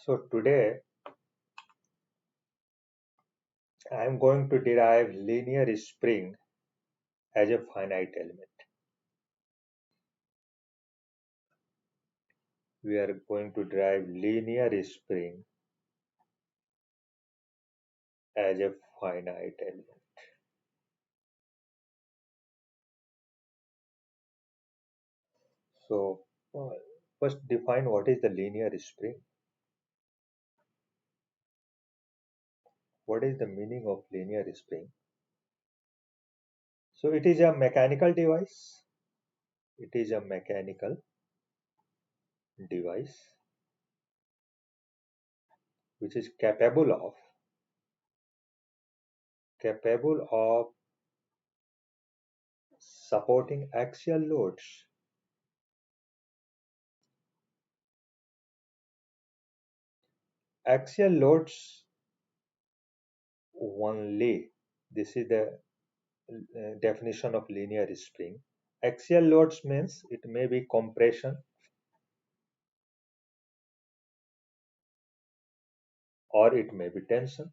So today I am going to derive linear spring as a finite element. We are going to derive linear spring as a finite element. So first define what is the linear spring. What is the meaning of linear spring? So it is a mechanical device. It is a mechanical device which is capable of supporting axial loads. Axial loads only. This is the definition of linear spring. Axial loads means it may be compression or it may be tension.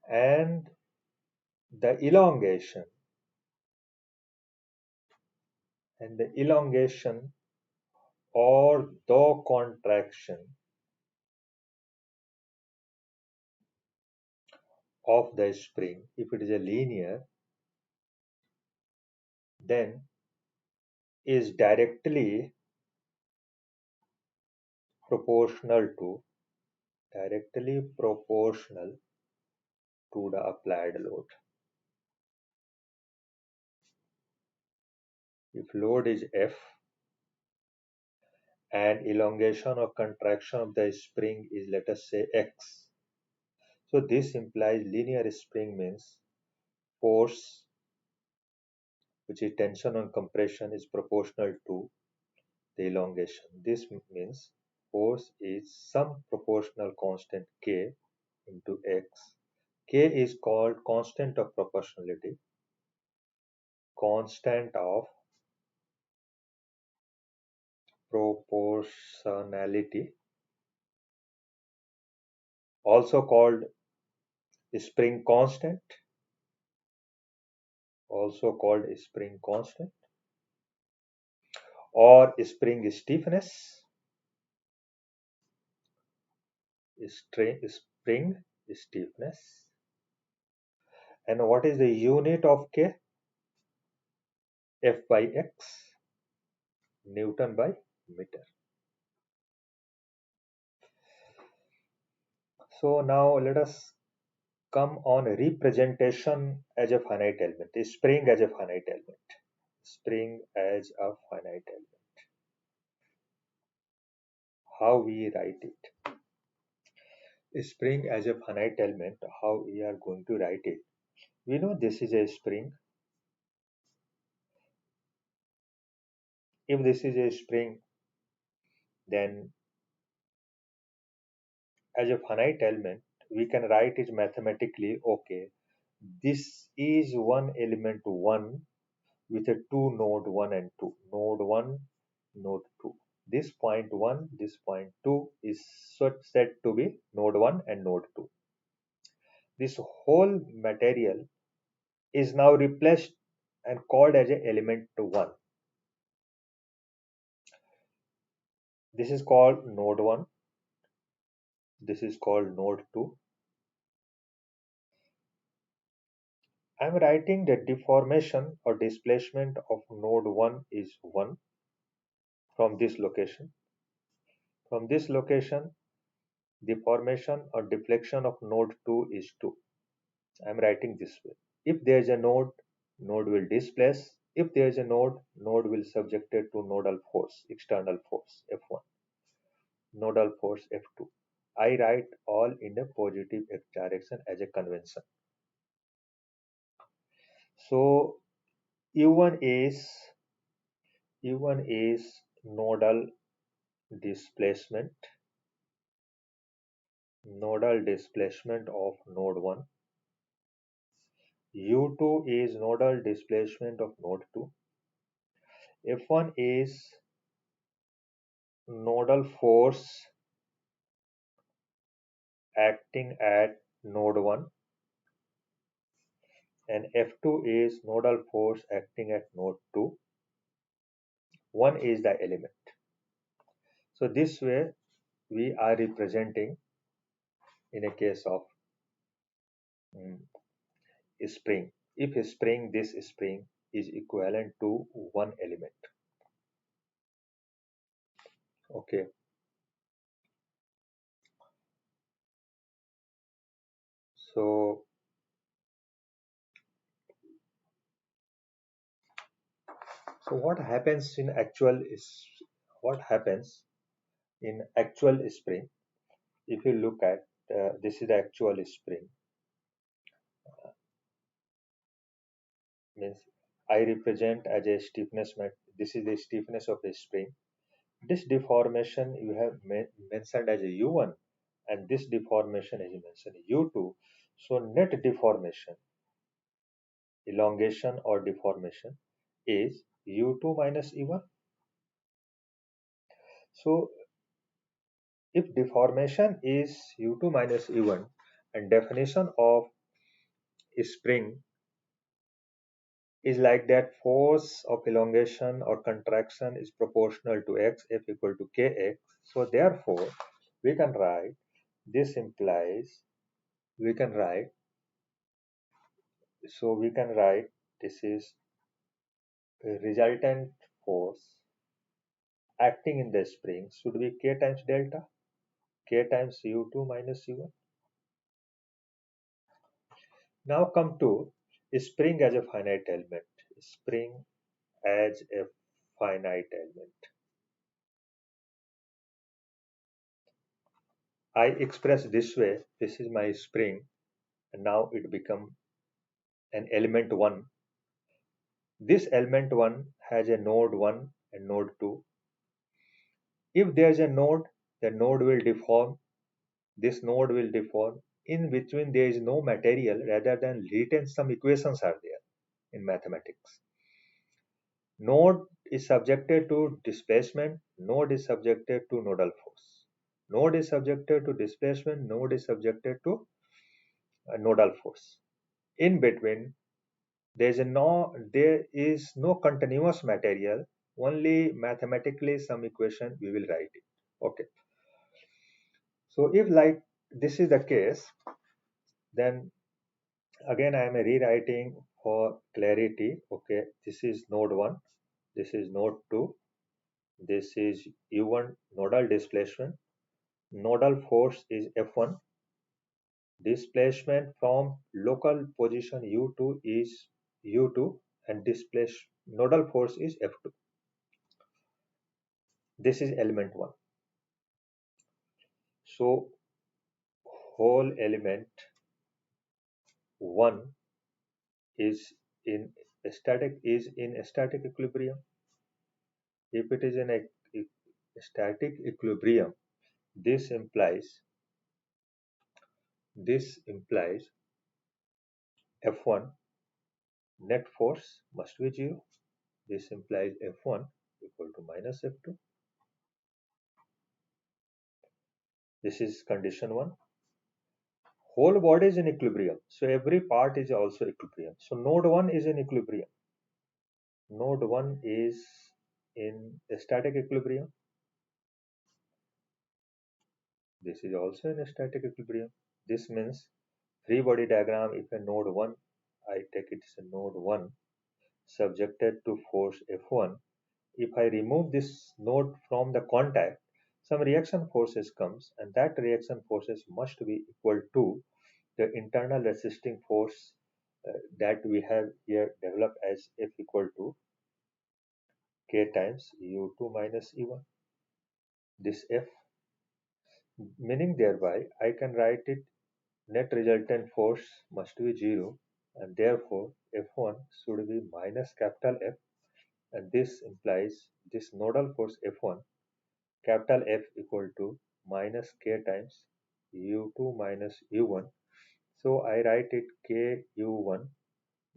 And the elongation or the contraction of the spring, if it is a linear, then is proportional directly proportional to the applied load. If load is F and elongation or contraction of the spring is, let us say, X, so this implies linear spring means force, which is tension on compression, is proportional to the elongation. This means force is some proportional constant K into X. K is called constant of proportionality, constant of proportionality, also called spring constant, or spring stiffness, spring stiffness. And what is the unit of K? F by X, Newton by meter. So now let us come on representation as a finite element, spring as a finite element. Spring as a finite element. How we write it? Spring as a finite element, how we are going to write it? We know this is a spring. If this is a spring, then as a finite element, we can write it mathematically. Okay, this is one element 1 with a two node 1 and 2. Node 1, node 2. This point 1, this point 2 is said to be node 1 and node 2. This whole material is now replaced and called as a element 1. This is called node 1. This is called node 2. I am writing the deformation or displacement of node 1 is 1 from this location. From this location, deformation or deflection of node 2 is 2. I am writing this way. If there is a node, node will displace. If there is a node, node will subjected to nodal force, external force, F1. Nodal force F2. I write all in a positive X direction as a convention. So U1 is nodal displacement of node 1. U2 is nodal displacement of node 2. F1 is nodal force acting at node 1, and F2 is nodal force acting at node 2. 1 is the element. So this way we are representing in a case of mm, spring. If a spring, this spring is equivalent to one element. Okay. So what happens in actual is what happens in actual spring. If you look at this is the actual spring, means I represent as a stiffness. This is the stiffness of a spring. This deformation you have mentioned as a U1, and this deformation is mentioned U2. So net deformation, elongation or deformation is U2 minus E1. So if deformation is U2 minus E1 and definition of spring is like that, force of elongation or contraction is proportional to x, F equal to kx. So therefore we can write, this implies, we can write, so we can write this is a resultant force acting in the spring should be k times delta, k times u2 minus u1. Now come to spring as a finite element. Spring as a finite element. I express this way, this is my spring, and now it become an element 1. This element 1 has a node 1 and node 2. If there is a node, the node will deform. This node will deform. In between there is no material rather than written some equations are there in mathematics. Node is subjected to displacement, node is subjected to nodal force. Node is subjected to displacement, node is subjected to a nodal force. In between, there is no continuous material, only mathematically some equation we will write it. Okay. So if like this is the case, then again I am rewriting for clarity. Okay, this is node 1, this is node 2, this is U1 nodal displacement, nodal force is F1, displacement from local position U2 is U2, and nodal force is F2. This is element 1. So whole element 1 is in static equilibrium. If it is in a static equilibrium, this implies F1 net force must be 0. This implies F1 equal to minus F2. This is condition 1. Whole body is in equilibrium, so every part is also equilibrium. So node 1 is in equilibrium. Node 1 is in static equilibrium. This is also in static equilibrium. This means free body diagram, if a node 1, I take it as a node 1 subjected to force F1. If I remove this node from the contact, some reaction forces comes, and that reaction forces must be equal to the internal resisting force that we have here developed as F equal to K times U2 minus E1. This F, meaning thereby I can write it, net resultant force must be 0, and therefore F1 should be minus capital F, and this implies this nodal force F1, capital F equal to minus K times U2 minus U1. So I write it K U1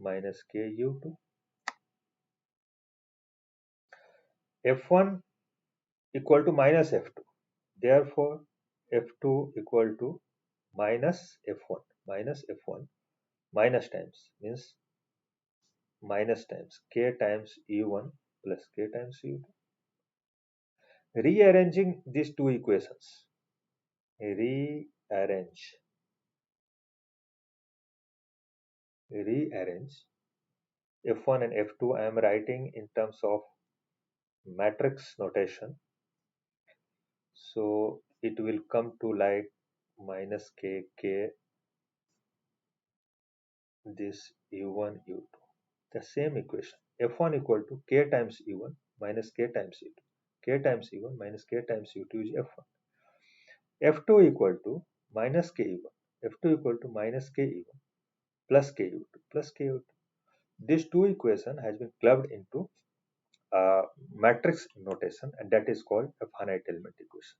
minus K U2. F1 equal to minus F2. Therefore, F2 equal to minus F1. Minus F1 minus times means minus times K times U1 plus K times U2. Rearranging these two equations. Rearrange. Rearrange. F1 and F2 I am writing in terms of matrix notation. So it will come to like minus K, K, this U1, U2. The same equation. F1 equal to K times U1 minus K times U2. K times U1 minus K times U2 is F1. F2 equal to minus K U1. F2 equal to minus K U1 plus K U2 plus K U2. These two equation has been clubbed into a matrix notation, and that is called a finite element equation.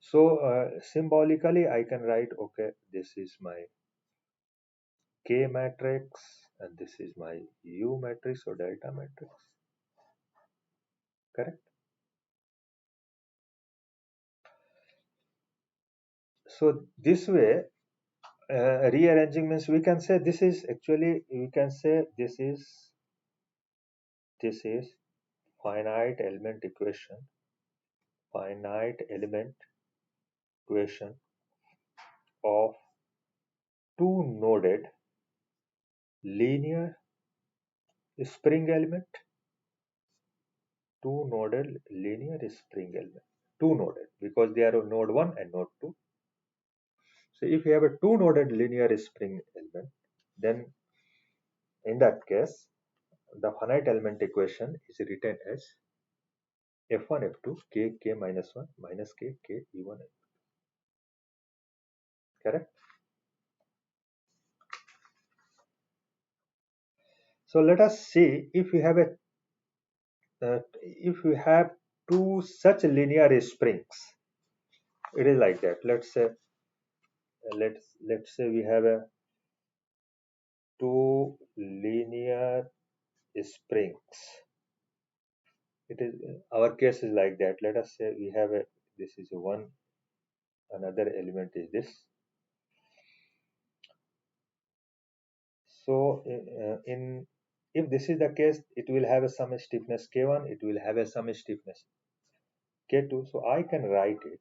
So symbolically I can write, okay, this is my K matrix and this is my U matrix or delta matrix. Correct? So this way, rearranging means we can say this is actually, we can say this is finite element equation, finite element equation of two noded linear spring element, two nodal linear spring element, two noded because they are node 1 and node 2. So if you have a two noded linear spring element, then in that case the finite element equation is written as f1 f2 k k minus 1 minus k k e1. Correct? So let us see if we have a if we have two such linear springs. It is like that. Let's say we have a two linear springs. It is our case is like that. Let us say we have a, this is a one, another element is this. So in if this is the case, it will have a some stiffness k1, it will have a some stiffness k2. So I can write it